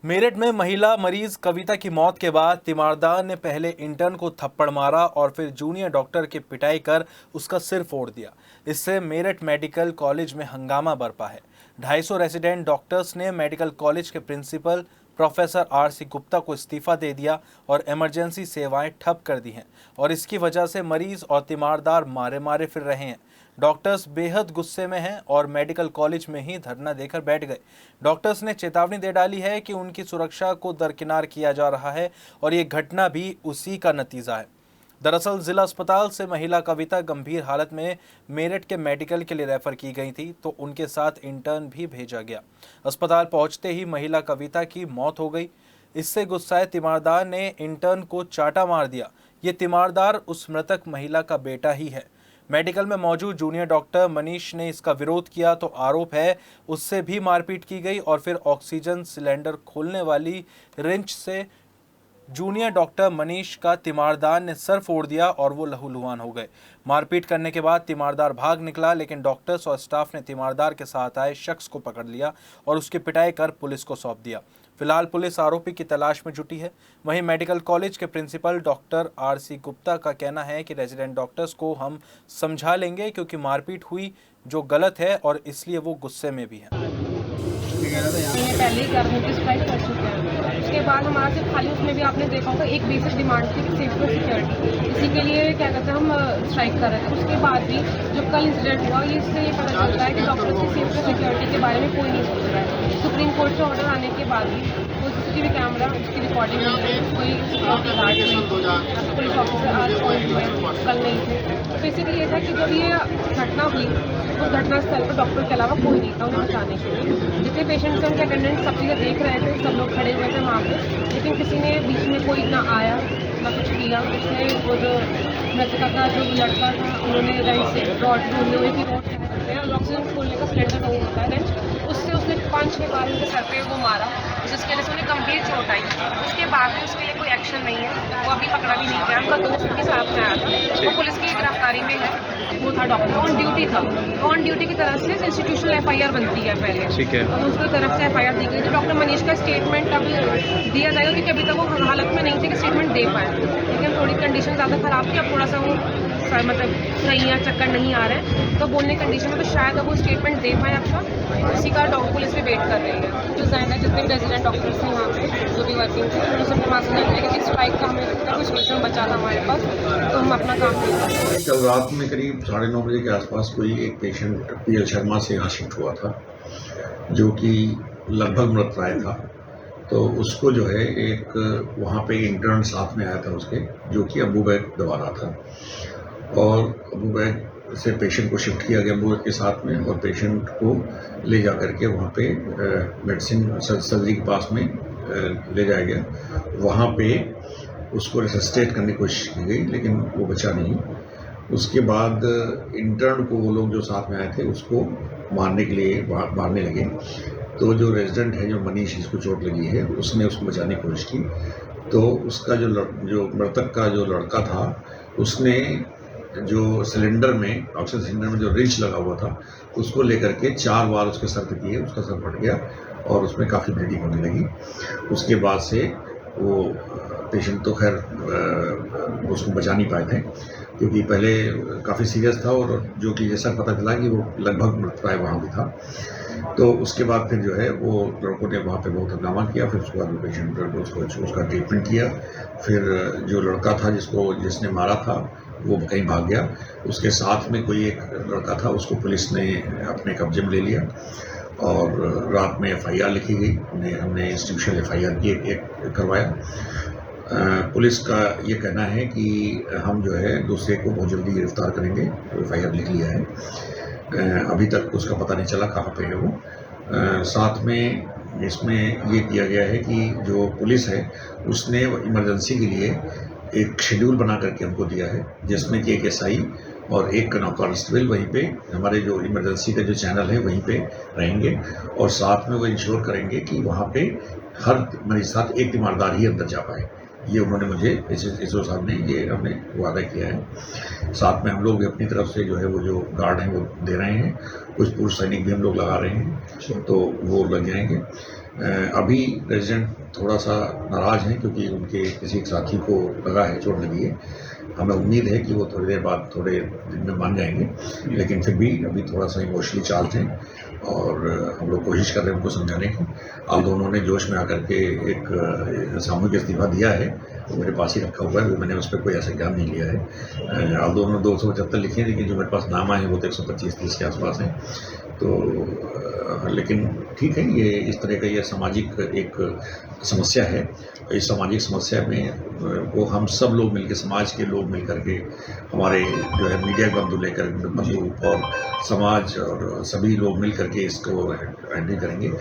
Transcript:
मेरठ में महिला मरीज कविता की मौत के बाद तीमारदार ने पहले इंटर्न को थप्पड़ मारा और फिर जूनियर डॉक्टर की पिटाई कर उसका सिर फोड़ दिया। इससे मेरठ मेडिकल कॉलेज में हंगामा बरपा है। 250 रेजिडेंट डॉक्टर्स ने मेडिकल कॉलेज के प्रिंसिपल प्रोफेसर आर.सी. गुप्ता को इस्तीफा दे दिया और इमरजेंसी सेवाएं ठप कर दी हैं और इसकी वजह से मरीज और तीमारदार मारे मारे फिर रहे हैं। डॉक्टर्स बेहद गुस्से में हैं और मेडिकल कॉलेज में ही धरना देकर बैठ गए। डॉक्टर्स ने चेतावनी दे डाली है कि उनकी सुरक्षा को दरकिनार किया जा रहा है और ये घटना भी उसी का नतीजा है। दरअसल जिला अस्पताल से महिला कविता गंभीर हालत में मेरठ के मेडिकल के लिए रेफर की गई थी, तो उनके साथ इंटर्न भी भेजा गया। अस्पताल पहुंचते ही महिला कविता की मौत हो गई। इससे गुस्साए तीमारदार ने इंटर्न को चाटा मार दिया। ये तीमारदार उस मृतक महिला का बेटा ही है। मेडिकल में मौजूद जूनियर डॉक्टर मनीष ने इसका विरोध किया तो आरोप है उससे भी मारपीट की गई और फिर ऑक्सीजन सिलेंडर खोलने वाली रिंच से जूनियर डॉक्टर मनीष का तीमारदार ने सर फोड़ दिया और वो लहूलुहान हो गए। मारपीट करने के बाद तीमारदार भाग निकला, लेकिन डॉक्टर्स और स्टाफ ने तीमारदार के साथ आए शख्स को पकड़ लिया और उसकी पिटाई कर पुलिस को सौंप दिया। फिलहाल पुलिस आरोपी की तलाश में जुटी है। वहीं मेडिकल कॉलेज के प्रिंसिपल डॉक्टर आर.सी. गुप्ता का कहना है कि रेजिडेंट डॉक्टर्स को हम समझा लेंगे क्योंकि मारपीट हुई जो गलत है और इसलिए वो गुस्से में भी है। पहले ही गर्मी स्ट्राइक कर चुके हैं। उसके बाद हमारा सिर्फ खाली उसमें भी आपने देखा होगा एक बेसिक डिमांड थी कि सेफ्टी और सिक्योरिटी, इसी के लिए क्या कहते हैं हम स्ट्राइक कर रहे थे। उसके बाद भी जब कल इंसिडेंट हुआ इससे ये पता चलता है कि डॉक्टर्स की सेफ्टी और सिक्योरिटी के बारे में कोई नहीं सोच रहा है। सुप्रीम कोर्ट से ऑर्डर आने के बाद भी कोई CCTV कैमरा उसकी रिकॉर्डिंग नहीं है, कोई सिक्योरिटी गार्ड नहीं, पुलिस ऑफिसर आज पॉइंट हुए कल नहीं थे। तो बेसिकली ये था कि जब ये घटना हुई उस घटना स्थल पर डॉक्टर के अलावा कोई नहीं था उन्हें बचाने के लिए। जितने पेशेंट्स उनके अटेंडेंट सब चीज़ें देख रहे थे, सब लोग खड़े हुए थे वहाँ पे, लेकिन किसी ने बीच में कोई ना आया ना कुछ किया। उसने वो जो मृतका का जो लड़का था उन्होंने रेंच से रॉड लोहे की रॉड कह सकते हैं और ऑक्सीजन खोलने का सिलेंडर नहीं होता है रेंच, उससे उसने 5-6 बार उनके सर पे वो मारा जिसके वजह से उन्हें गंभीर चोट आई। उसके बाद में उसके लिए कोई एक्शन नहीं है, वो अभी पकड़ा भी नहीं गया। उनका दोस्त उनके साथ में आया था, वो पुलिस की गिरफ्तारी में है। वो था डॉक्टर ऑन ड्यूटी था, ऑन ड्यूटी की तरफ से इंस्टीट्यूशनल FIR बनती है पहले, ठीक है, और उसकी तरफ से FIR दी गई। तो डॉक्टर मनीष का स्टेटमेंट अब दिया जाएगा क्योंकि अभी तक वो हालत में नहीं थे कि स्टेटमेंट दे पाए, लेकिन थोड़ी कंडीशन ज़्यादा ख़राब थी। अब थोड़ा सा वो मतलब सही या चक्कर नहीं आ रहे हैं तो बोलने कंडीशन में, तो शायद अब वो स्टेटमेंट दे पाए अच्छा। उसी का पुलिस भी वेट कर रही है। जो जाएंगे जितने रेजिडेंट डॉक्टर्स हैं यहाँ पे जो भी वर्किंग थे उन सबके पास जाना है कि स्ट्राइक का हमें कुछ रीजन बचा था हमारे पास, तो हम अपना काम नहीं कर सकते। कल रात में करीब 9:30 बजे के आसपास कोई एक पेशेंट PL शर्मा से यहाँ शिफ्ट हुआ था जो कि लगभग मृतप्राय था। तो उसको जो है एक वहाँ पे इंटर्न साथ में आया था उसके, जो कि अबू बैग दबा रहा था और अबू बैग से पेशेंट को शिफ्ट किया गया अबू बैग के साथ में और पेशेंट को ले जा करके वहाँ पे मेडिसिन सर्जरी के पास में ले जाया गया। वहाँ पे उसको रिसस्टेट करने की कोशिश की गई लेकिन वो बचा नहीं। उसके बाद इंटर्न को वो लोग जो साथ में आए थे उसको मारने के लिए मारने लगे। तो जो रेजिडेंट है जो मनीष जिसको चोट लगी है उसने उसको बचाने की कोशिश की, तो उसका जो मृतक का जो लड़का था उसने जो सिलेंडर में ऑक्सीजन सिलेंडर में जो रिंच लगा हुआ था उसको लेकर के 4 बार उसके सर पे किए, उसका सर फट गया और उसमें काफ़ी ब्लीडिंग होने लगी। उसके बाद से वो पेशेंट तो खैर उसको बचा नहीं पाए थे क्योंकि पहले काफ़ी सीरियस था और जो कि जैसा पता चला कि वो लगभग मृतप्राय वहाँ भी था। तो उसके बाद फिर जो है वो लड़कों ने वहाँ पे बहुत हंगामा किया। फिर उसके बाद पेशेंट उसका ट्रीटमेंट किया। फिर जो लड़का था जिसने मारा था वो कहीं भाग गया। उसके साथ में कोई एक लड़का था, उसको पुलिस ने अपने कब्जे में ले लिया और रात में FIR लिखी गई। हमने इंस्टीट्यूशनल FIR करवाया। पुलिस का ये कहना है कि हम जो है दूसरे को बहुत जल्दी गिरफ्तार करेंगे। FIR लिख लिया है, अभी तक उसका पता नहीं चला कहाँ पे है वो। साथ में इसमें ये किया गया है कि जो पुलिस है उसने इमरजेंसी के लिए एक शेड्यूल बना करके हमको दिया है जिसमें कि एक SI और एक कांस्टेबल वहीं पे हमारे जो इमरजेंसी का जो चैनल है वहीं पे रहेंगे और साथ में वो इंश्योर करेंगे कि वहाँ पे हर मरीज साथ एक तीमारदार ही अंदर जा पाए। ये उन्होंने मुझे SO साहब ने ये हमने वादा किया है। साथ में हम लोग भी अपनी तरफ से जो है वो जो गार्ड हैं वो दे रहे हैं, कुछ पुरुष सैनिक भी हम लोग लगा रहे हैं तो वो लग जाएंगे। अभी रेजिडेंट थोड़ा सा नाराज़ हैं क्योंकि उनके किसी एक साथी को लगा है, चोट लगी है। हमें उम्मीद है कि वो थोड़ी देर बाद, थोड़े दिन में मान जाएंगे, लेकिन फिर भी अभी थोड़ा सा इमोशनली चार्ज हैं और हम लोग कोशिश कर रहे हैं उनको समझाने की। although उन्होंने जोश में आकर के एक सामूहिक इस्तीफा दिया है, वो मेरे पास ही रखा हुआ है, वो मैंने उस पर कोई ऐसा ज्ञान नहीं लिया है। although उन्होंने 275 लिखे हैं, लेकिन जो मेरे पास नाम आए हैं वो तो 125-30 के आसपास हैं। तो लेकिन ठीक है, ये इस तरह का ये सामाजिक एक समस्या है। इस सामाजिक समस्या में वो हम सब लोग मिलकर, समाज के लोग मिलकर के, हमारे जो है मीडिया बंधु और समाज और सभी लोग मिल करके इसको हैंडल करेंगे।